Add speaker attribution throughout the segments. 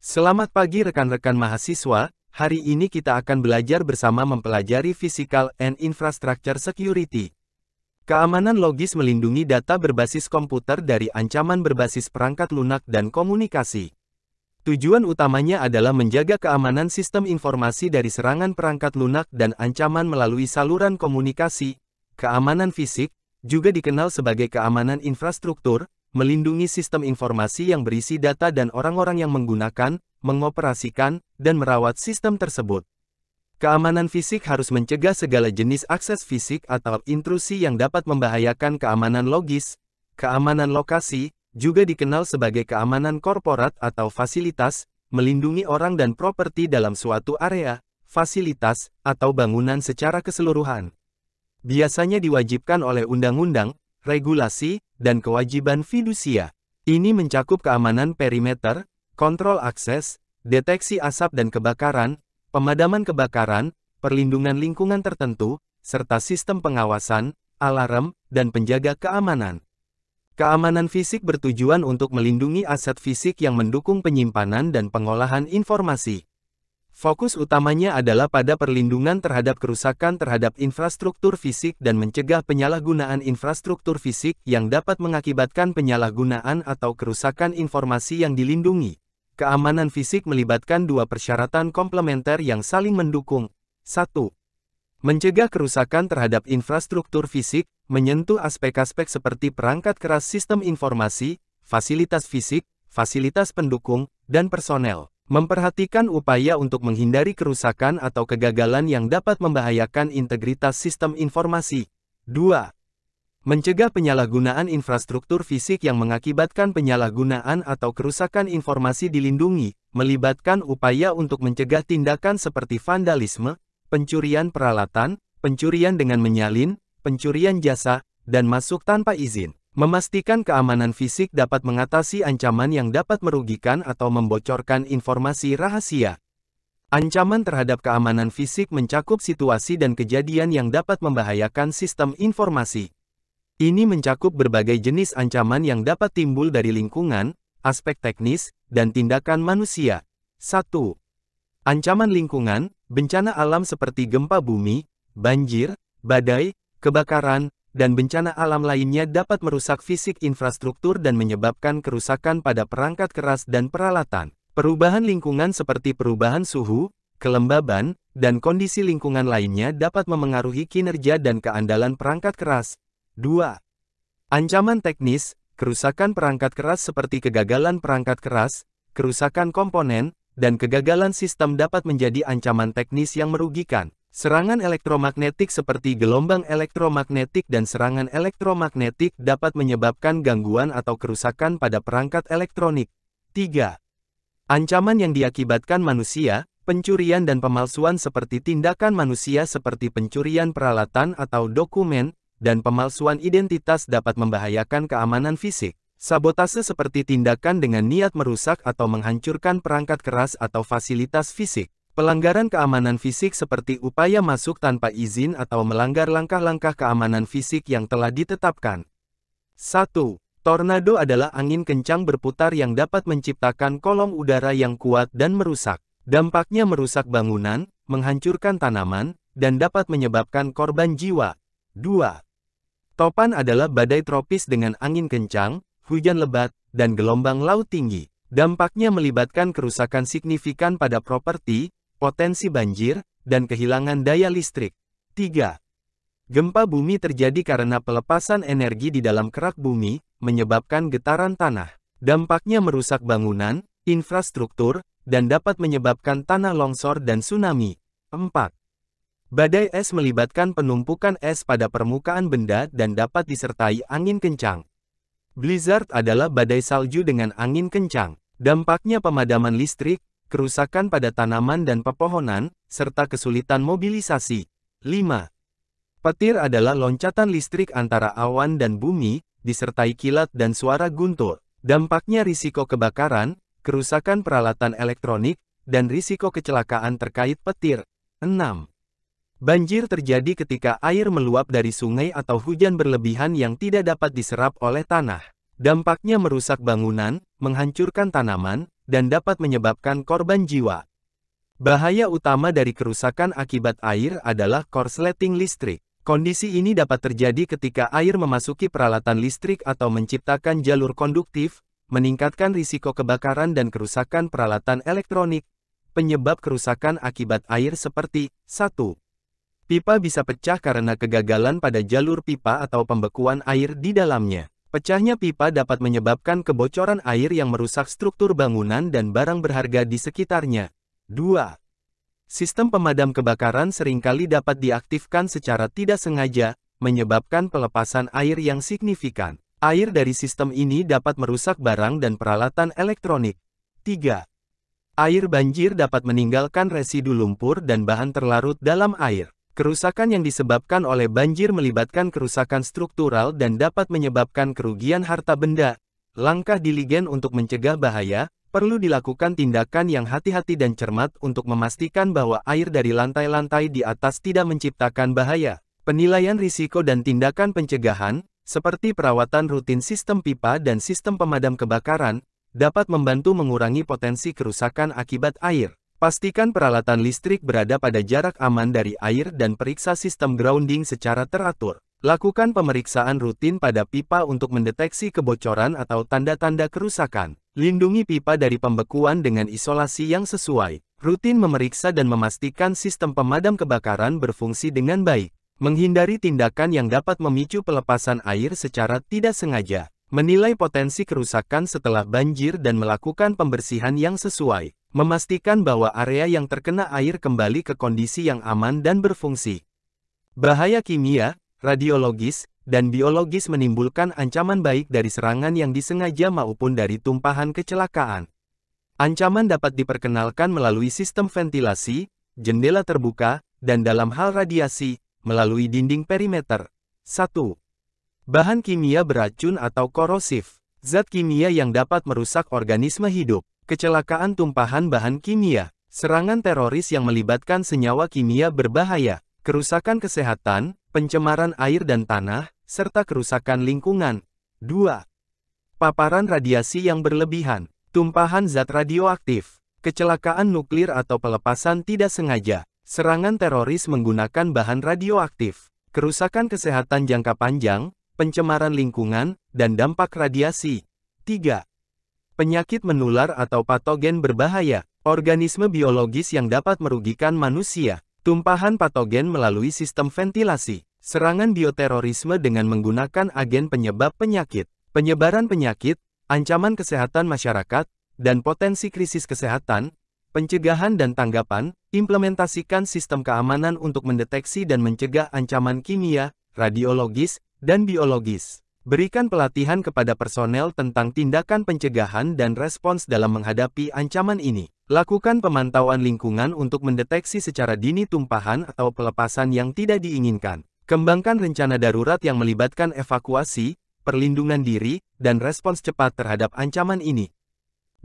Speaker 1: Selamat pagi rekan-rekan mahasiswa, hari ini kita akan belajar bersama mempelajari Physical and Infrastructure Security. Keamanan logis melindungi data berbasis komputer dari ancaman berbasis perangkat lunak dan komunikasi. Tujuan utamanya adalah menjaga keamanan sistem informasi dari serangan perangkat lunak dan ancaman melalui saluran komunikasi. Keamanan fisik, juga dikenal sebagai keamanan infrastruktur, melindungi sistem informasi yang berisi data dan orang-orang yang menggunakan, mengoperasikan, dan merawat sistem tersebut. Keamanan fisik harus mencegah segala jenis akses fisik atau intrusi yang dapat membahayakan keamanan logis. Keamanan lokasi, juga dikenal sebagai keamanan korporat atau fasilitas, melindungi orang dan properti dalam suatu area, fasilitas, atau bangunan secara keseluruhan. Biasanya diwajibkan oleh undang-undang, regulasi, dan kewajiban fidusia. Ini mencakup keamanan perimeter, kontrol akses, deteksi asap dan kebakaran, pemadaman kebakaran, perlindungan lingkungan tertentu, serta sistem pengawasan, alarm, dan penjaga keamanan. Keamanan fisik bertujuan untuk melindungi aset fisik yang mendukung penyimpanan dan pengolahan informasi. Fokus utamanya adalah pada perlindungan terhadap kerusakan terhadap infrastruktur fisik dan mencegah penyalahgunaan infrastruktur fisik yang dapat mengakibatkan penyalahgunaan atau kerusakan informasi yang dilindungi. Keamanan fisik melibatkan dua persyaratan komplementer yang saling mendukung. 1. Mencegah kerusakan terhadap infrastruktur fisik, menyentuh aspek-aspek seperti perangkat keras sistem informasi, fasilitas fisik, fasilitas pendukung, dan personel. Memperhatikan upaya untuk menghindari kerusakan atau kegagalan yang dapat membahayakan integritas sistem informasi. 2. Mencegah penyalahgunaan infrastruktur fisik yang mengakibatkan penyalahgunaan atau kerusakan informasi dilindungi, melibatkan upaya untuk mencegah tindakan seperti vandalisme, pencurian peralatan, pencurian dengan menyalin, pencurian jasa, dan masuk tanpa izin. Memastikan keamanan fisik dapat mengatasi ancaman yang dapat merugikan atau membocorkan informasi rahasia. Ancaman terhadap keamanan fisik mencakup situasi dan kejadian yang dapat membahayakan sistem informasi. Ini mencakup berbagai jenis ancaman yang dapat timbul dari lingkungan, aspek teknis, dan tindakan manusia. 1. Ancaman lingkungan, bencana alam seperti gempa bumi, banjir, badai, kebakaran, dan bencana alam lainnya dapat merusak fisik infrastruktur dan menyebabkan kerusakan pada perangkat keras dan peralatan. Perubahan lingkungan seperti perubahan suhu, kelembaban, dan kondisi lingkungan lainnya dapat memengaruhi kinerja dan keandalan perangkat keras. 2. Ancaman teknis, kerusakan perangkat keras seperti kegagalan perangkat keras, kerusakan komponen, dan kegagalan sistem dapat menjadi ancaman teknis yang merugikan. Serangan elektromagnetik seperti gelombang elektromagnetik dan serangan elektromagnetik dapat menyebabkan gangguan atau kerusakan pada perangkat elektronik. 3. Ancaman yang diakibatkan manusia, pencurian dan pemalsuan seperti tindakan manusia seperti pencurian peralatan atau dokumen, dan pemalsuan identitas dapat membahayakan keamanan fisik. Sabotase seperti tindakan dengan niat merusak atau menghancurkan perangkat keras atau fasilitas fisik. Pelanggaran keamanan fisik seperti upaya masuk tanpa izin atau melanggar langkah-langkah keamanan fisik yang telah ditetapkan. 1. Tornado adalah angin kencang berputar yang dapat menciptakan kolom udara yang kuat dan merusak. Dampaknya merusak bangunan, menghancurkan tanaman, dan dapat menyebabkan korban jiwa. 2. Topan adalah badai tropis dengan angin kencang, hujan lebat, dan gelombang laut tinggi. Dampaknya melibatkan kerusakan signifikan pada properti, potensi banjir, dan kehilangan daya listrik. 3. Gempa bumi terjadi karena pelepasan energi di dalam kerak bumi, menyebabkan getaran tanah. Dampaknya merusak bangunan, infrastruktur, dan dapat menyebabkan tanah longsor dan tsunami. 4. Badai es melibatkan penumpukan es pada permukaan benda dan dapat disertai angin kencang. Blizzard adalah badai salju dengan angin kencang. Dampaknya pemadaman listrik, kerusakan pada tanaman dan pepohonan, serta kesulitan mobilisasi. 5. Petir adalah loncatan listrik antara awan dan bumi, disertai kilat dan suara guntur. Dampaknya risiko kebakaran, kerusakan peralatan elektronik, dan risiko kecelakaan terkait petir. 6. Banjir terjadi ketika air meluap dari sungai atau hujan berlebihan yang tidak dapat diserap oleh tanah. Dampaknya merusak bangunan, menghancurkan tanaman, dan dapat menyebabkan korban jiwa. Bahaya utama dari kerusakan akibat air adalah korsleting listrik. Kondisi ini dapat terjadi ketika air memasuki peralatan listrik atau menciptakan jalur konduktif, meningkatkan risiko kebakaran dan kerusakan peralatan elektronik. Penyebab kerusakan akibat air seperti 1. Pipa bisa pecah karena kegagalan pada jalur pipa atau pembekuan air di dalamnya. Pecahnya pipa dapat menyebabkan kebocoran air yang merusak struktur bangunan dan barang berharga di sekitarnya. 2. Sistem pemadam kebakaran seringkali dapat diaktifkan secara tidak sengaja, menyebabkan pelepasan air yang signifikan. Air dari sistem ini dapat merusak barang dan peralatan elektronik. 3. Air banjir dapat meninggalkan residu lumpur dan bahan terlarut dalam air. Kerusakan yang disebabkan oleh banjir melibatkan kerusakan struktural dan dapat menyebabkan kerugian harta benda. Langkah diligen untuk mencegah bahaya. Perlu dilakukan tindakan yang hati-hati dan cermat untuk memastikan bahwa air dari lantai-lantai di atas tidak menciptakan bahaya. Penilaian risiko dan tindakan pencegahan, seperti perawatan rutin sistem pipa dan sistem pemadam kebakaran, dapat membantu mengurangi potensi kerusakan akibat air. Pastikan peralatan listrik berada pada jarak aman dari air dan periksa sistem grounding secara teratur. Lakukan pemeriksaan rutin pada pipa untuk mendeteksi kebocoran atau tanda-tanda kerusakan. Lindungi pipa dari pembekuan dengan isolasi yang sesuai. Rutin memeriksa dan memastikan sistem pemadam kebakaran berfungsi dengan baik. Menghindari tindakan yang dapat memicu pelepasan air secara tidak sengaja. Menilai potensi kerusakan setelah banjir dan melakukan pembersihan yang sesuai. Memastikan bahwa area yang terkena air kembali ke kondisi yang aman dan berfungsi. Bahaya kimia, radiologis, dan biologis menimbulkan ancaman baik dari serangan yang disengaja maupun dari tumpahan kecelakaan. Ancaman dapat diperkenalkan melalui sistem ventilasi, jendela terbuka, dan dalam hal radiasi, melalui dinding perimeter. 1. Bahan kimia beracun atau korosif. Zat kimia yang dapat merusak organisme hidup. Kecelakaan tumpahan bahan kimia. Serangan teroris yang melibatkan senyawa kimia berbahaya. Kerusakan kesehatan, pencemaran air dan tanah, serta kerusakan lingkungan. 2. Paparan radiasi yang berlebihan. Tumpahan zat radioaktif. Kecelakaan nuklir atau pelepasan tidak sengaja. Serangan teroris menggunakan bahan radioaktif. Kerusakan kesehatan jangka panjang, pencemaran lingkungan, dan dampak radiasi. 3. Penyakit menular atau patogen berbahaya. Organisme biologis yang dapat merugikan manusia. Tumpahan patogen melalui sistem ventilasi. Serangan bioterorisme dengan menggunakan agen penyebab penyakit. Penyebaran penyakit, ancaman kesehatan masyarakat, dan potensi krisis kesehatan. Pencegahan dan tanggapan, implementasikan sistem keamanan untuk mendeteksi dan mencegah ancaman kimia, radiologis, dan biologis. Berikan pelatihan kepada personel tentang tindakan pencegahan dan respons dalam menghadapi ancaman ini. Lakukan pemantauan lingkungan untuk mendeteksi secara dini tumpahan atau pelepasan yang tidak diinginkan. Kembangkan rencana darurat yang melibatkan evakuasi, perlindungan diri, dan respons cepat terhadap ancaman ini.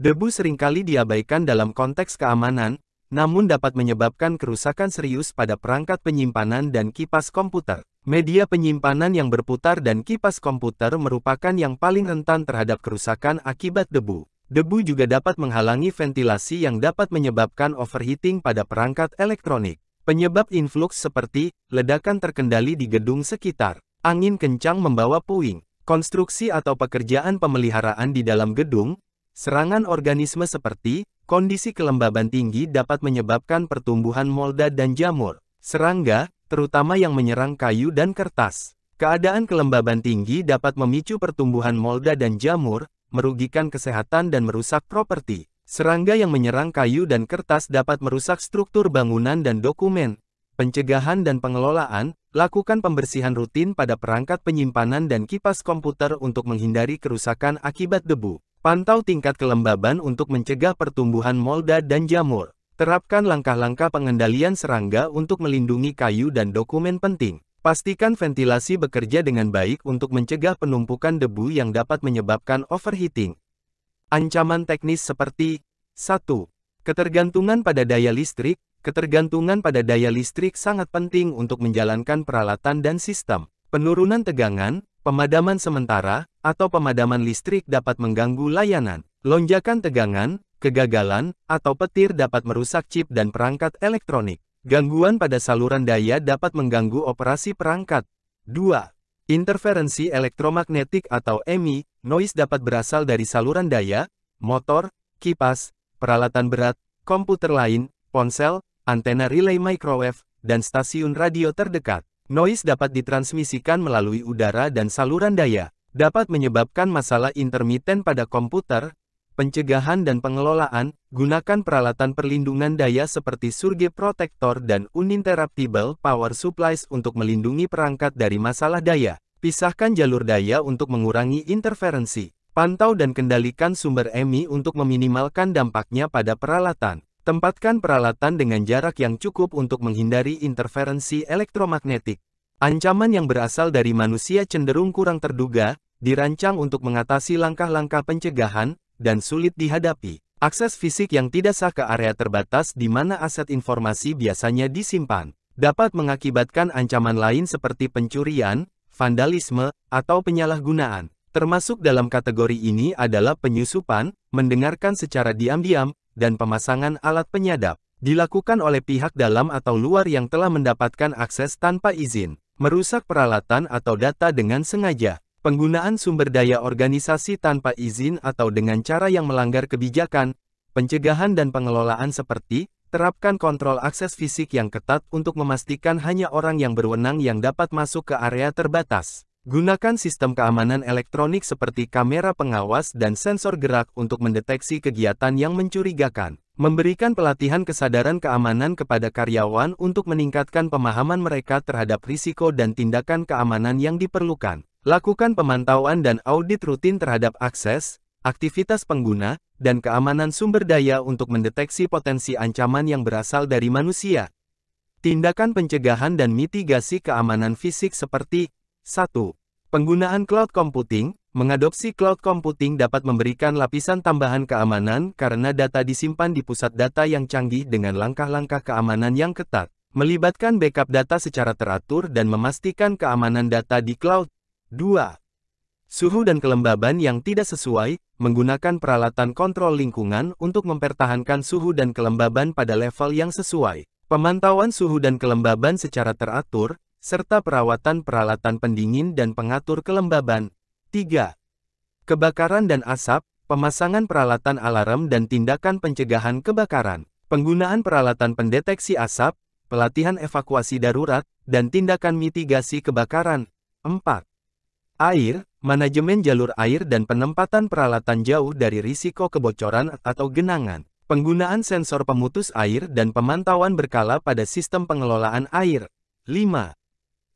Speaker 1: Debu seringkali diabaikan dalam konteks keamanan, namun dapat menyebabkan kerusakan serius pada perangkat penyimpanan dan kipas komputer. Media penyimpanan yang berputar dan kipas komputer merupakan yang paling rentan terhadap kerusakan akibat debu. Debu juga dapat menghalangi ventilasi yang dapat menyebabkan overheating pada perangkat elektronik. Penyebab influx seperti ledakan terkendali di gedung sekitar, angin kencang membawa puing, konstruksi atau pekerjaan pemeliharaan di dalam gedung, serangan organisme seperti kondisi kelembaban tinggi dapat menyebabkan pertumbuhan molda dan jamur, serangga, terutama yang menyerang kayu dan kertas. Keadaan kelembaban tinggi dapat memicu pertumbuhan molda dan jamur, merugikan kesehatan dan merusak properti. Serangga yang menyerang kayu dan kertas dapat merusak struktur bangunan dan dokumen. Pencegahan dan pengelolaan, lakukan pembersihan rutin pada perangkat penyimpanan dan kipas komputer untuk menghindari kerusakan akibat debu. Pantau tingkat kelembaban untuk mencegah pertumbuhan molda dan jamur. Terapkan langkah-langkah pengendalian serangga untuk melindungi kayu dan dokumen penting. Pastikan ventilasi bekerja dengan baik untuk mencegah penumpukan debu yang dapat menyebabkan overheating. Ancaman teknis seperti 1. Ketergantungan pada daya listrik. Ketergantungan pada daya listrik sangat penting untuk menjalankan peralatan dan sistem. Penurunan tegangan, pemadaman sementara, atau pemadaman listrik dapat mengganggu layanan. Lonjakan tegangan, kegagalan, atau petir dapat merusak chip dan perangkat elektronik. Gangguan pada saluran daya dapat mengganggu operasi perangkat. 2. Interferensi elektromagnetik atau EMI, noise dapat berasal dari saluran daya, motor, kipas, peralatan berat, komputer lain, ponsel, antena relay microwave, dan stasiun radio terdekat. Noise dapat ditransmisikan melalui udara dan saluran daya. Dapat menyebabkan masalah intermiten pada komputer. Pencegahan dan pengelolaan, gunakan peralatan perlindungan daya seperti surge protector dan uninterruptible power supplies untuk melindungi perangkat dari masalah daya. Pisahkan jalur daya untuk mengurangi interferensi. Pantau dan kendalikan sumber EMI untuk meminimalkan dampaknya pada peralatan. Tempatkan peralatan dengan jarak yang cukup untuk menghindari interferensi elektromagnetik. Ancaman yang berasal dari manusia cenderung kurang terduga, dirancang untuk mengatasi langkah-langkah pencegahan, dan sulit dihadapi. Akses fisik yang tidak sah ke area terbatas di mana aset informasi biasanya disimpan, dapat mengakibatkan ancaman lain seperti pencurian, vandalisme, atau penyalahgunaan. Termasuk dalam kategori ini adalah penyusupan, mendengarkan secara diam-diam, dan pemasangan alat penyadap. Dilakukan oleh pihak dalam atau luar yang telah mendapatkan akses tanpa izin. Merusak peralatan atau data dengan sengaja. Penggunaan sumber daya organisasi tanpa izin atau dengan cara yang melanggar kebijakan, pencegahan dan pengelolaan seperti, terapkan kontrol akses fisik yang ketat untuk memastikan hanya orang yang berwenang yang dapat masuk ke area terbatas. Gunakan sistem keamanan elektronik seperti kamera pengawas dan sensor gerak untuk mendeteksi kegiatan yang mencurigakan. Memberikan pelatihan kesadaran keamanan kepada karyawan untuk meningkatkan pemahaman mereka terhadap risiko dan tindakan keamanan yang diperlukan. Lakukan pemantauan dan audit rutin terhadap akses, aktivitas pengguna, dan keamanan sumber daya untuk mendeteksi potensi ancaman yang berasal dari manusia. Tindakan pencegahan dan mitigasi keamanan fisik seperti 1. Penggunaan cloud computing. Mengadopsi cloud computing dapat memberikan lapisan tambahan keamanan karena data disimpan di pusat data yang canggih dengan langkah-langkah keamanan yang ketat. Melibatkan backup data secara teratur dan memastikan keamanan data di cloud. 2. Suhu dan kelembaban yang tidak sesuai, menggunakan peralatan kontrol lingkungan untuk mempertahankan suhu dan kelembaban pada level yang sesuai. Pemantauan suhu dan kelembaban secara teratur, serta perawatan peralatan pendingin dan pengatur kelembaban. 3. Kebakaran dan asap, pemasangan peralatan alarm dan tindakan pencegahan kebakaran. Penggunaan peralatan pendeteksi asap, pelatihan evakuasi darurat, dan tindakan mitigasi kebakaran. 4. Air, manajemen jalur air dan penempatan peralatan jauh dari risiko kebocoran atau genangan. Penggunaan sensor pemutus air dan pemantauan berkala pada sistem pengelolaan air. 5.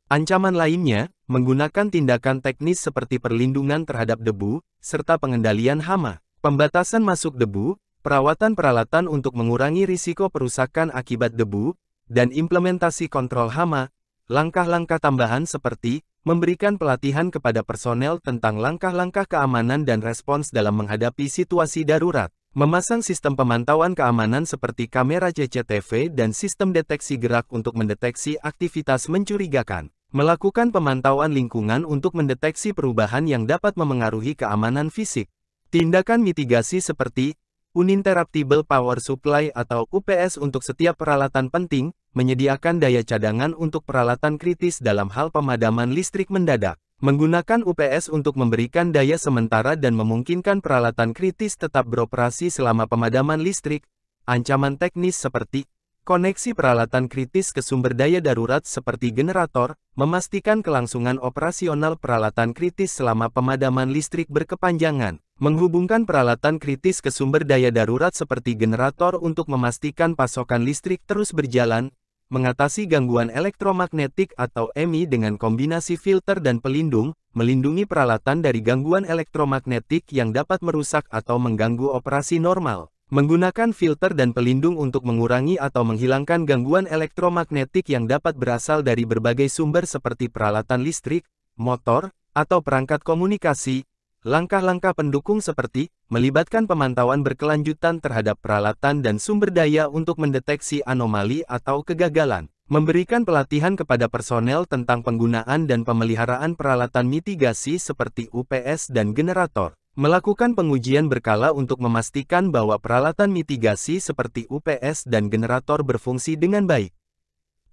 Speaker 1: Ancaman lainnya, menggunakan tindakan teknis seperti perlindungan terhadap debu, serta pengendalian hama. Pembatasan masuk debu, perawatan peralatan untuk mengurangi risiko perusakan akibat debu, dan implementasi kontrol hama. Langkah-langkah tambahan seperti memberikan pelatihan kepada personel tentang langkah-langkah keamanan dan respons dalam menghadapi situasi darurat. Memasang sistem pemantauan keamanan seperti kamera CCTV dan sistem deteksi gerak untuk mendeteksi aktivitas mencurigakan. Melakukan pemantauan lingkungan untuk mendeteksi perubahan yang dapat memengaruhi keamanan fisik. Tindakan mitigasi seperti uninterruptible power supply atau UPS untuk setiap peralatan penting, menyediakan daya cadangan untuk peralatan kritis dalam hal pemadaman listrik mendadak. Menggunakan UPS untuk memberikan daya sementara dan memungkinkan peralatan kritis tetap beroperasi selama pemadaman listrik. Ancaman teknis seperti koneksi peralatan kritis ke sumber daya darurat seperti generator, memastikan kelangsungan operasional peralatan kritis selama pemadaman listrik berkepanjangan. Menghubungkan peralatan kritis ke sumber daya darurat seperti generator untuk memastikan pasokan listrik terus berjalan. Mengatasi gangguan elektromagnetik atau EMI dengan kombinasi filter dan pelindung, melindungi peralatan dari gangguan elektromagnetik yang dapat merusak atau mengganggu operasi normal. Menggunakan filter dan pelindung untuk mengurangi atau menghilangkan gangguan elektromagnetik yang dapat berasal dari berbagai sumber seperti peralatan listrik, motor, atau perangkat komunikasi. Langkah-langkah pendukung seperti melibatkan pemantauan berkelanjutan terhadap peralatan dan sumber daya untuk mendeteksi anomali atau kegagalan. Memberikan pelatihan kepada personel tentang penggunaan dan pemeliharaan peralatan mitigasi seperti UPS dan generator. Melakukan pengujian berkala untuk memastikan bahwa peralatan mitigasi seperti UPS dan generator berfungsi dengan baik.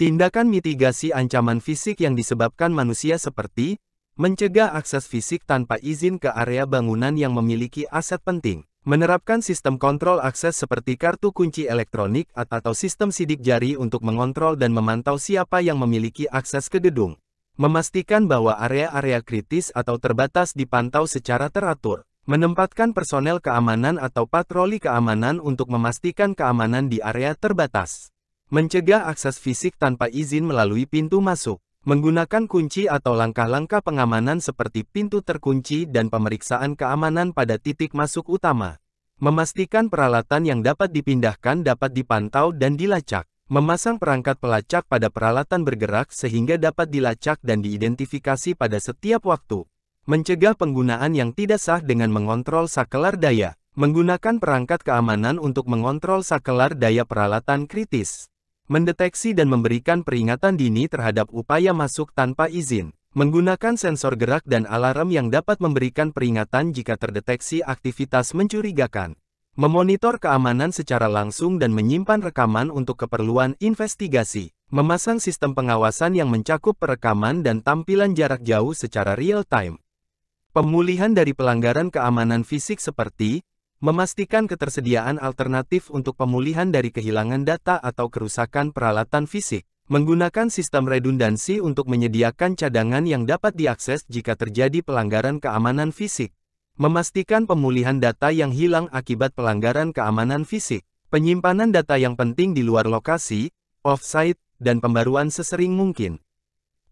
Speaker 1: Tindakan mitigasi ancaman fisik yang disebabkan manusia seperti mencegah akses fisik tanpa izin ke area bangunan yang memiliki aset penting, menerapkan sistem kontrol akses seperti kartu kunci elektronik atau sistem sidik jari untuk mengontrol dan memantau siapa yang memiliki akses ke gedung, memastikan bahwa area-area kritis atau terbatas dipantau secara teratur, menempatkan personel keamanan atau patroli keamanan untuk memastikan keamanan di area terbatas. Mencegah akses fisik tanpa izin melalui pintu masuk. Menggunakan kunci atau langkah-langkah pengamanan seperti pintu terkunci dan pemeriksaan keamanan pada titik masuk utama. Memastikan peralatan yang dapat dipindahkan dapat dipantau dan dilacak. Memasang perangkat pelacak pada peralatan bergerak sehingga dapat dilacak dan diidentifikasi pada setiap waktu. Mencegah penggunaan yang tidak sah dengan mengontrol sakelar daya. Menggunakan perangkat keamanan untuk mengontrol sakelar daya peralatan kritis. Mendeteksi dan memberikan peringatan dini terhadap upaya masuk tanpa izin. Menggunakan sensor gerak dan alarm yang dapat memberikan peringatan jika terdeteksi aktivitas mencurigakan. Memonitor keamanan secara langsung dan menyimpan rekaman untuk keperluan investigasi. Memasang sistem pengawasan yang mencakup perekaman dan tampilan jarak jauh secara real-time. Pemulihan dari pelanggaran keamanan fisik seperti memastikan ketersediaan alternatif untuk pemulihan dari kehilangan data atau kerusakan peralatan fisik. Menggunakan sistem redundansi untuk menyediakan cadangan yang dapat diakses jika terjadi pelanggaran keamanan fisik. Memastikan pemulihan data yang hilang akibat pelanggaran keamanan fisik. Penyimpanan data yang penting di luar lokasi, off-site, dan pembaruan sesering mungkin.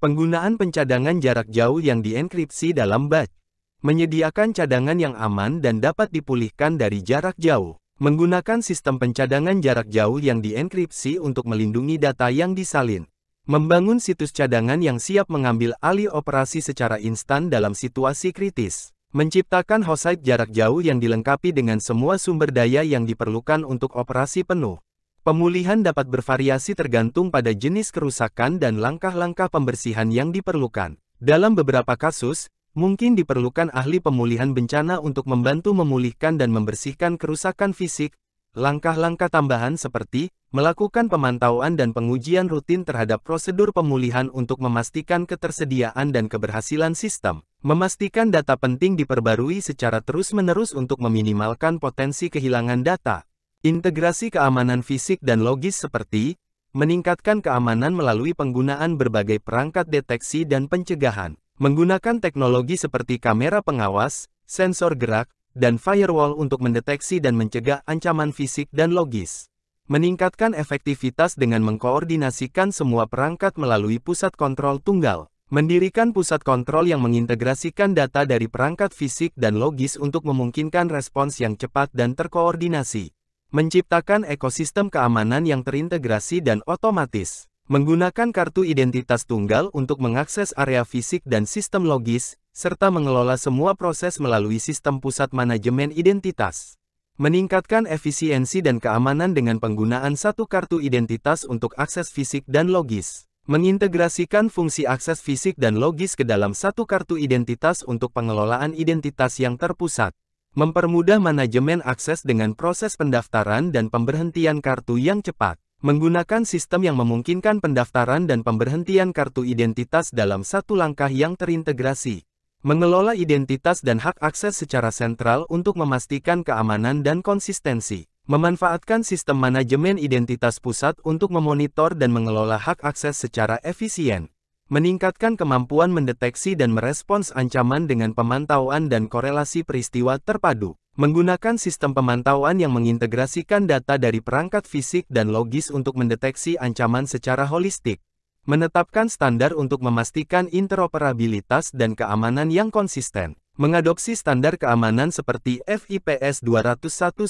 Speaker 1: Penggunaan pencadangan jarak jauh yang dienkripsi dalam batch. Menyediakan cadangan yang aman dan dapat dipulihkan dari jarak jauh. Menggunakan sistem pencadangan jarak jauh yang dienkripsi untuk melindungi data yang disalin. Membangun situs cadangan yang siap mengambil alih operasi secara instan dalam situasi kritis. Menciptakan hostsite jarak jauh yang dilengkapi dengan semua sumber daya yang diperlukan untuk operasi penuh. Pemulihan dapat bervariasi tergantung pada jenis kerusakan dan langkah-langkah pembersihan yang diperlukan. Dalam beberapa kasus, mungkin diperlukan ahli pemulihan bencana untuk membantu memulihkan dan membersihkan kerusakan fisik. Langkah-langkah tambahan seperti melakukan pemantauan dan pengujian rutin terhadap prosedur pemulihan untuk memastikan ketersediaan dan keberhasilan sistem. Memastikan data penting diperbarui secara terus-menerus untuk meminimalkan potensi kehilangan data. Integrasi keamanan fisik dan logis seperti meningkatkan keamanan melalui penggunaan berbagai perangkat deteksi dan pencegahan. Menggunakan teknologi seperti kamera pengawas, sensor gerak, dan firewall untuk mendeteksi dan mencegah ancaman fisik dan logis. Meningkatkan efektivitas dengan mengkoordinasikan semua perangkat melalui pusat kontrol tunggal. Mendirikan pusat kontrol yang mengintegrasikan data dari perangkat fisik dan logis untuk memungkinkan respons yang cepat dan terkoordinasi. Menciptakan ekosistem keamanan yang terintegrasi dan otomatis. Menggunakan kartu identitas tunggal untuk mengakses area fisik dan sistem logis, serta mengelola semua proses melalui sistem pusat manajemen identitas. Meningkatkan efisiensi dan keamanan dengan penggunaan satu kartu identitas untuk akses fisik dan logis. Mengintegrasikan fungsi akses fisik dan logis ke dalam satu kartu identitas untuk pengelolaan identitas yang terpusat. Mempermudah manajemen akses dengan proses pendaftaran dan pemberhentian kartu yang cepat. Menggunakan sistem yang memungkinkan pendaftaran dan pemberhentian kartu identitas dalam satu langkah yang terintegrasi. Mengelola identitas dan hak akses secara sentral untuk memastikan keamanan dan konsistensi. Memanfaatkan sistem manajemen identitas pusat untuk memonitor dan mengelola hak akses secara efisien. Meningkatkan kemampuan mendeteksi dan merespons ancaman dengan pemantauan dan korelasi peristiwa terpadu. Menggunakan sistem pemantauan yang mengintegrasikan data dari perangkat fisik dan logis untuk mendeteksi ancaman secara holistik. Menetapkan standar untuk memastikan interoperabilitas dan keamanan yang konsisten. Mengadopsi standar keamanan seperti FIPS 201-1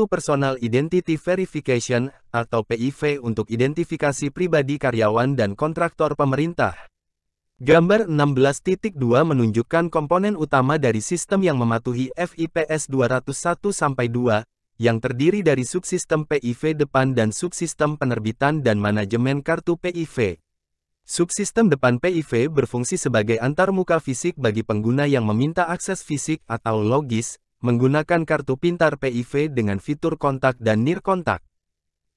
Speaker 1: Personal Identity Verification atau PIV untuk identifikasi pribadi karyawan dan kontraktor pemerintah. Gambar 16.2 menunjukkan komponen utama dari sistem yang mematuhi FIPS 201-2, yang terdiri dari subsistem PIV depan dan subsistem penerbitan dan manajemen kartu PIV. Subsistem depan PIV berfungsi sebagai antarmuka fisik bagi pengguna yang meminta akses fisik atau logis, menggunakan kartu pintar PIV dengan fitur kontak dan nirkontak.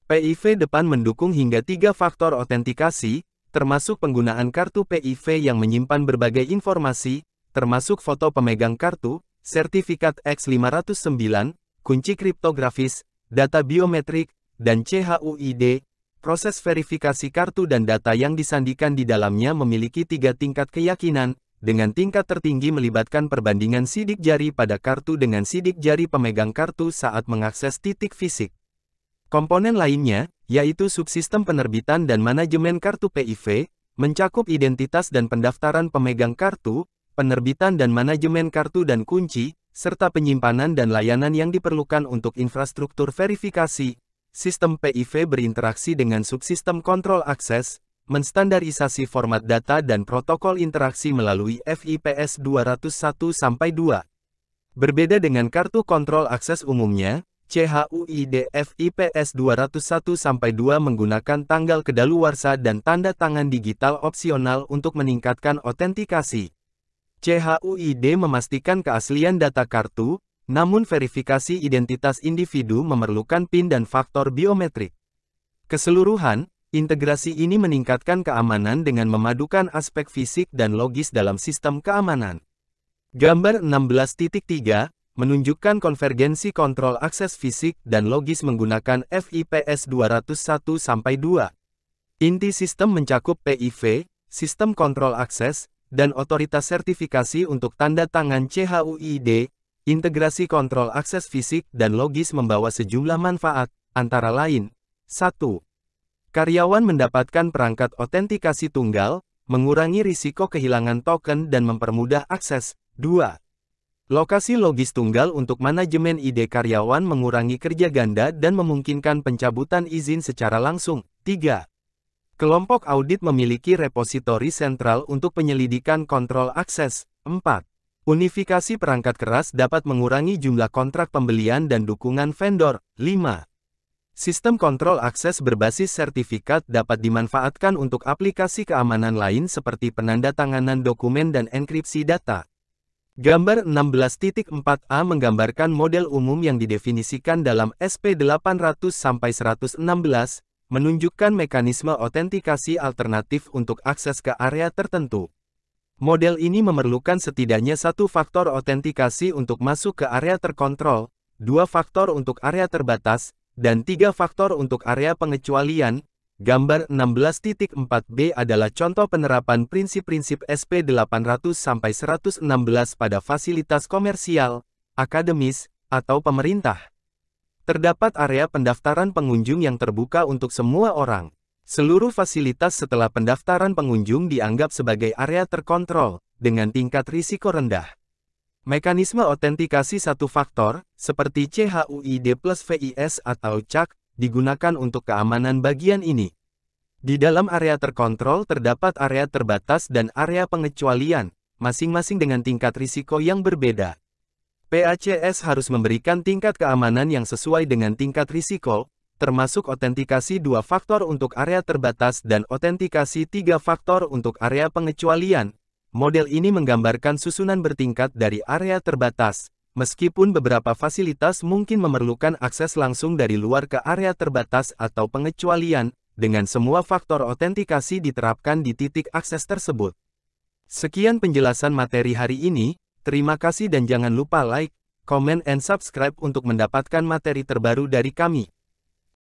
Speaker 1: PIV depan mendukung hingga 3 faktor otentikasi, termasuk penggunaan kartu PIV yang menyimpan berbagai informasi, termasuk foto pemegang kartu, sertifikat X509, kunci kriptografis, data biometrik, dan CHUID. Proses verifikasi kartu dan data yang disandikan di dalamnya memiliki 3 tingkat keyakinan, dengan tingkat tertinggi melibatkan perbandingan sidik jari pada kartu dengan sidik jari pemegang kartu saat mengakses titik fisik. Komponen lainnya, yaitu subsistem penerbitan dan manajemen kartu PIV, mencakup identitas dan pendaftaran pemegang kartu, penerbitan dan manajemen kartu dan kunci, serta penyimpanan dan layanan yang diperlukan untuk infrastruktur verifikasi. Sistem PIV berinteraksi dengan subsistem kontrol akses, menstandarisasi format data dan protokol interaksi melalui FIPS 201-2. Berbeda dengan kartu kontrol akses umumnya, CHUID FIPS 201-2 menggunakan tanggal kedaluarsa dan tanda tangan digital opsional untuk meningkatkan otentikasi. CHUID memastikan keaslian data kartu, namun verifikasi identitas individu memerlukan PIN dan faktor biometrik. Keseluruhan, integrasi ini meningkatkan keamanan dengan memadukan aspek fisik dan logis dalam sistem keamanan. Gambar 16.3 menunjukkan konvergensi kontrol akses fisik dan logis menggunakan FIPS 201-2. Inti sistem mencakup PIV, sistem kontrol akses, dan otoritas sertifikasi untuk tanda tangan CHUID. Integrasi kontrol akses fisik dan logis membawa sejumlah manfaat, antara lain, 1. Karyawan mendapatkan perangkat otentikasi tunggal, mengurangi risiko kehilangan token dan mempermudah akses. 2. Lokasi logis tunggal untuk manajemen ID karyawan mengurangi kerja ganda dan memungkinkan pencabutan izin secara langsung. 3. Kelompok audit memiliki repositori sentral untuk penyelidikan kontrol akses. 4. Unifikasi perangkat keras dapat mengurangi jumlah kontrak pembelian dan dukungan vendor. 5. Sistem kontrol akses berbasis sertifikat dapat dimanfaatkan untuk aplikasi keamanan lain seperti penandatanganan dokumen dan enkripsi data. Gambar 16.4a menggambarkan model umum yang didefinisikan dalam SP 800-116, menunjukkan mekanisme otentikasi alternatif untuk akses ke area tertentu. Model ini memerlukan setidaknya 1 faktor otentikasi untuk masuk ke area terkontrol, 2 faktor untuk area terbatas, dan 3 faktor untuk area pengecualian. Gambar 16.4b adalah contoh penerapan prinsip-prinsip SP 800-116 pada fasilitas komersial, akademis, atau pemerintah. Terdapat area pendaftaran pengunjung yang terbuka untuk semua orang. Seluruh fasilitas setelah pendaftaran pengunjung dianggap sebagai area terkontrol, dengan tingkat risiko rendah. Mekanisme otentikasi 1 faktor, seperti CHUID plus VIS atau CHAK, digunakan untuk keamanan bagian ini. Di dalam area terkontrol terdapat area terbatas dan area pengecualian, masing-masing dengan tingkat risiko yang berbeda. PACS harus memberikan tingkat keamanan yang sesuai dengan tingkat risiko, termasuk otentikasi 2 faktor untuk area terbatas dan otentikasi 3 faktor untuk area pengecualian. Model ini menggambarkan susunan bertingkat dari area terbatas, meskipun beberapa fasilitas mungkin memerlukan akses langsung dari luar ke area terbatas atau pengecualian, dengan semua faktor otentikasi diterapkan di titik akses tersebut. Sekian penjelasan materi hari ini, terima kasih dan jangan lupa like, comment, and subscribe untuk mendapatkan materi terbaru dari kami.